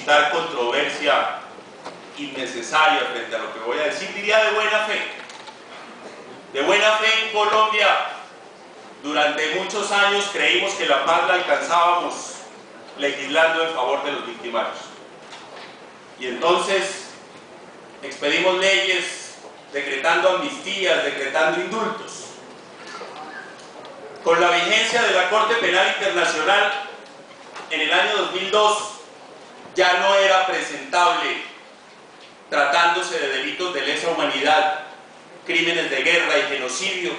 suscitar controversia innecesaria frente a lo que voy a decir, diría de buena fe. De buena fe en Colombia, durante muchos años creímos que la paz la alcanzábamos legislando en favor de los victimarios. Y entonces expedimos leyes, decretando amnistías, decretando indultos. Con la vigencia de la Corte Penal Internacional, en el año 2002, ya no era presentable, tratándose de delitos de lesa humanidad, crímenes de guerra y genocidio,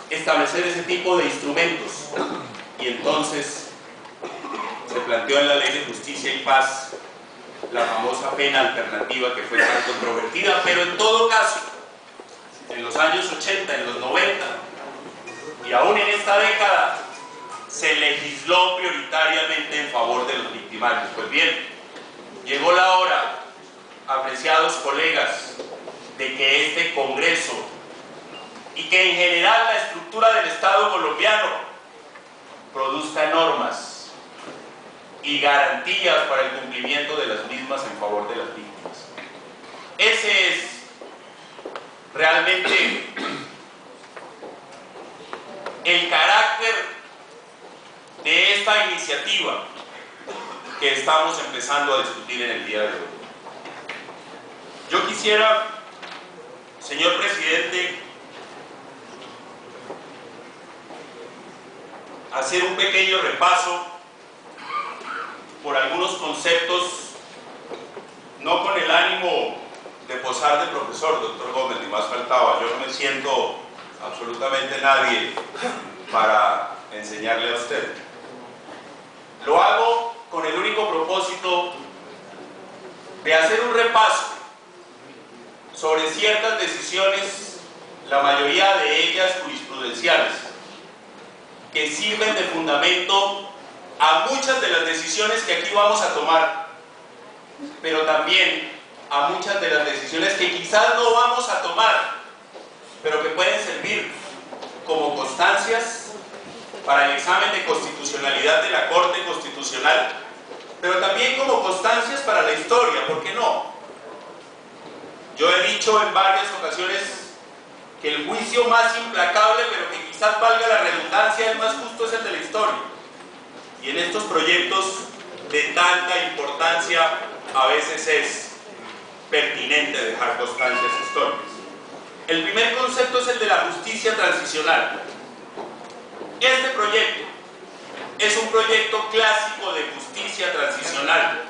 establecer ese tipo de instrumentos. Y entonces se planteó en la Ley de Justicia y Paz la famosa pena alternativa que fue tan controvertida, pero en todo caso, en los años 80, en los 90 y aún en esta década, se legisló prioritariamente en favor de los victimarios. Pues bien, llegó la hora, apreciados colegas, de que este Congreso y que en general la estructura del Estado colombiano produzca normas y garantías para el cumplimiento de las mismas en favor de las víctimas. Ese es realmente el carácter de esta iniciativa que estamos empezando a discutir en el día de hoy. Yo quisiera, señor presidente, hacer un pequeño repaso por algunos conceptos, no con el ánimo de posar de profesor, doctor Gómez, ni más faltaba. Yo no me siento absolutamente nadie para enseñarle a usted. Lo hago con el único propósito de hacer un repaso sobre ciertas decisiones, la mayoría de ellas jurisprudenciales, que sirven de fundamento a muchas de las decisiones que aquí vamos a tomar, pero también a muchas de las decisiones que quizás no vamos a tomar, pero que pueden servir como constancias para el examen de constitucionalidad de la Corte Constitucional, pero también como constancias para la historia, ¿por qué no? Yo he dicho en varias ocasiones que el juicio más implacable, pero que quizás valga la redundancia, el más justo, es el de la historia. Y en estos proyectos de tanta importancia, a veces es pertinente dejar constancias históricas. El primer concepto es el de la justicia transicional. Este proyecto es un proyecto clásico de justicia transicional,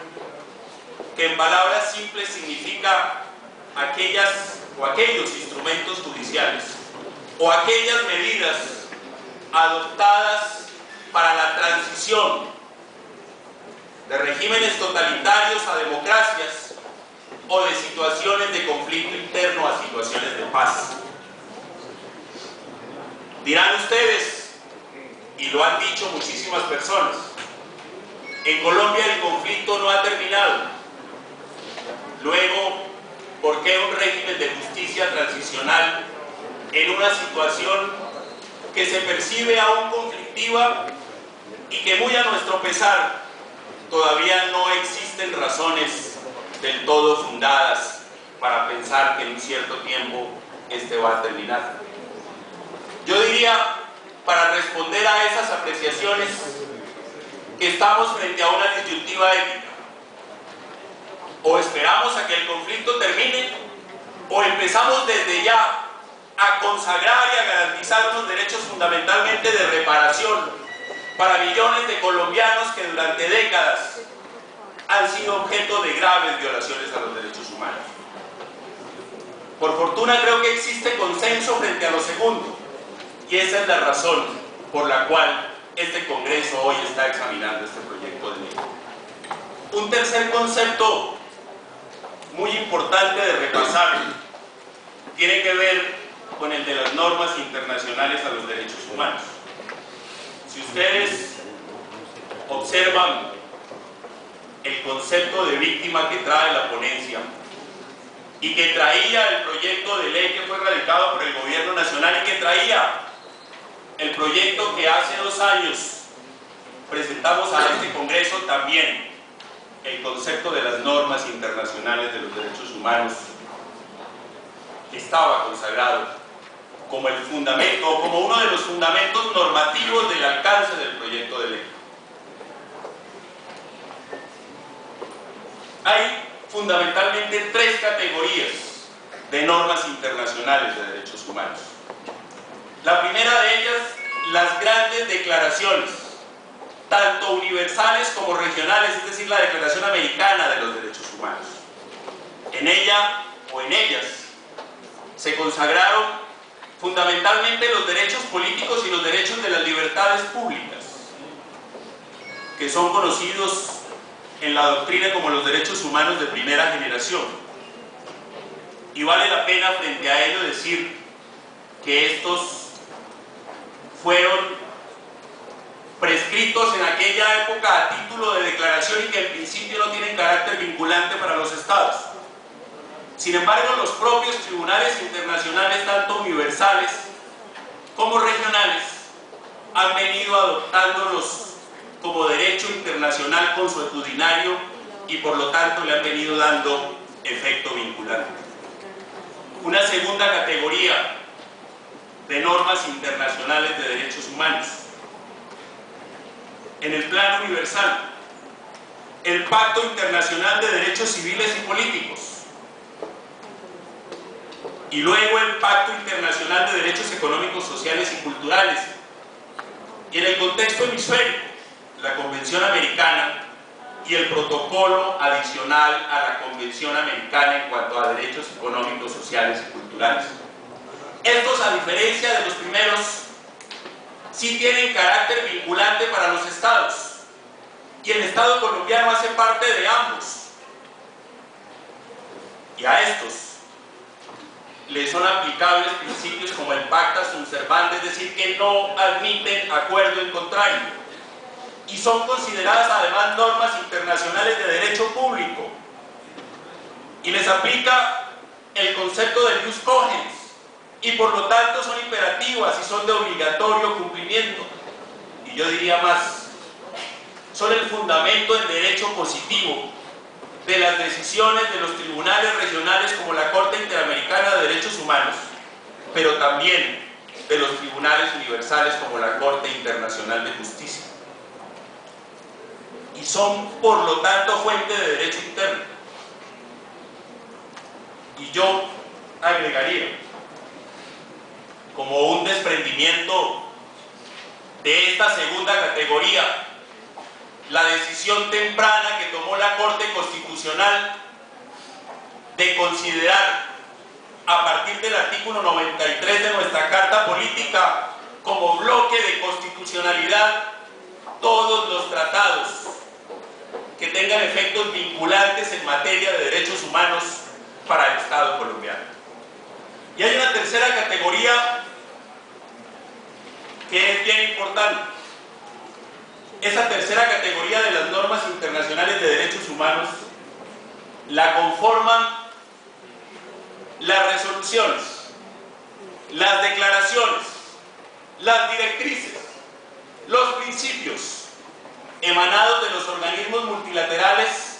que en palabras simples significa aquellos instrumentos judiciales o aquellas medidas adoptadas para la transición de regímenes totalitarios a democracias o de situaciones de conflicto interno a situaciones de paz. Dirán ustedes, y lo han dicho muchísimas personas, en Colombia el conflicto no ha terminado. Luego, ¿por qué un régimen de justicia transicional en una situación que se percibe aún conflictiva y que muy a nuestro pesar todavía no existen razones del todo fundadas para pensar que en un cierto tiempo este va a terminar? Yo diría, para responder a esas apreciaciones, que estamos frente a una disyuntiva ética. O esperamos a que el conflicto termine, o empezamos desde ya a consagrar y a garantizar unos derechos fundamentalmente de reparación para millones de colombianos que durante décadas han sido objeto de graves violaciones a los derechos humanos. Por fortuna creo que existe consenso frente a lo segundo, y esa es la razón por la cual este Congreso hoy está examinando este proyecto de ley. Un tercer concepto muy importante de repasar tiene que ver con el de las normas internacionales a los derechos humanos. Si ustedes observan el concepto de víctima que trae la ponencia y que traía el proyecto de ley que fue radicado por el gobierno nacional y que traía el proyecto que hace 2 años presentamos a este Congreso también, el concepto de las normas internacionales de los derechos humanos estaba consagrado como el fundamento, o como uno de los fundamentos normativos del alcance del proyecto de ley. Hay fundamentalmente tres categorías de normas internacionales de derechos humanos. La primera de ellas, las grandes declaraciones, tanto universales como regionales, es decir, la Declaración Americana de los Derechos Humanos. En ella, o en ellas, se consagraron fundamentalmente los derechos políticos y los derechos de las libertades públicas, que son conocidos en la doctrina como los derechos humanos de primera generación. Y vale la pena frente a ello decir que estos fueron prescritos en aquella época a título de declaración y que en principio no tienen carácter vinculante para los estados. Sin embargo, los propios tribunales internacionales, tanto universales como regionales, han venido adoptándolos como derecho internacional consuetudinario y por lo tanto le han venido dando efecto vinculante. Una segunda categoría de normas internacionales de derechos humanos. En el plano universal, el Pacto Internacional de Derechos Civiles y Políticos, y luego el Pacto Internacional de Derechos Económicos, Sociales y Culturales, y en el contexto hemisférico, la Convención Americana y el protocolo adicional a la Convención Americana en cuanto a derechos económicos, sociales y culturales. Estos, a diferencia de los primeros, sí tienen carácter vinculante para los estados, y el Estado colombiano hace parte de ambos. Y a estos les son aplicables principios como el pacta sunt servanda, es decir, que no admiten acuerdo en contrario, y son consideradas además normas internacionales de derecho público, y les aplica el concepto de jus cogens, y por lo tanto son imperativas y son de obligatorio cumplimiento. Y yo diría más, son el fundamento en derecho positivo de las decisiones de los tribunales regionales como la Corte Interamericana de Derechos Humanos, pero también de los tribunales universales como la Corte Internacional de Justicia. Y son, por lo tanto, fuente de derecho interno. Y yo agregaría, como un desprendimiento de esta segunda categoría, la decisión temprana que tomó la Corte Constitucional de considerar, a partir del artículo 93 de nuestra Carta Política, como bloque de constitucionalidad todos los tratados que tengan efectos vinculantes en materia de derechos humanos para el Estado colombiano. Y hay una tercera categoría que es bien importante. Esa tercera categoría de las normas internacionales de derechos humanos la conforman las resoluciones, las declaraciones, las directrices, los principios emanados de los organismos multilaterales,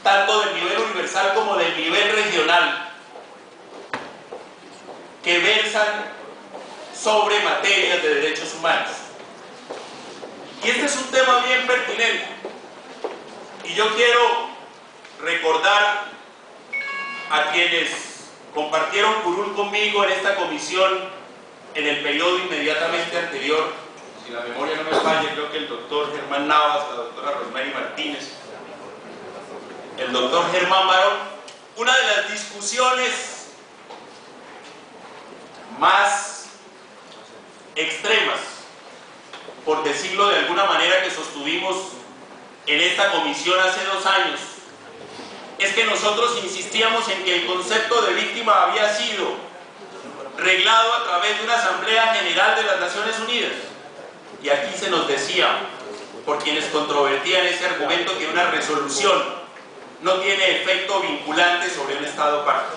tanto del nivel universal como del nivel regional, que versan sobre materias de derechos humanos. Y este es un tema bien pertinente, y yo quiero recordar a quienes compartieron curul conmigo en esta comisión en el periodo inmediatamente anterior. Si la memoria no me falla, creo que el doctor Germán Navas, la doctora Rosemary Martínez, el doctor Germán Barón, una de las discusiones más extremas, por decirlo de alguna manera, que sostuvimos en esta comisión hace 2 años, es que nosotros insistíamos en que el concepto de víctima había sido reglado a través de una Asamblea General de las Naciones Unidas. Y aquí se nos decía, por quienes controvertían ese argumento, que una resolución no tiene efecto vinculante sobre un Estado parte.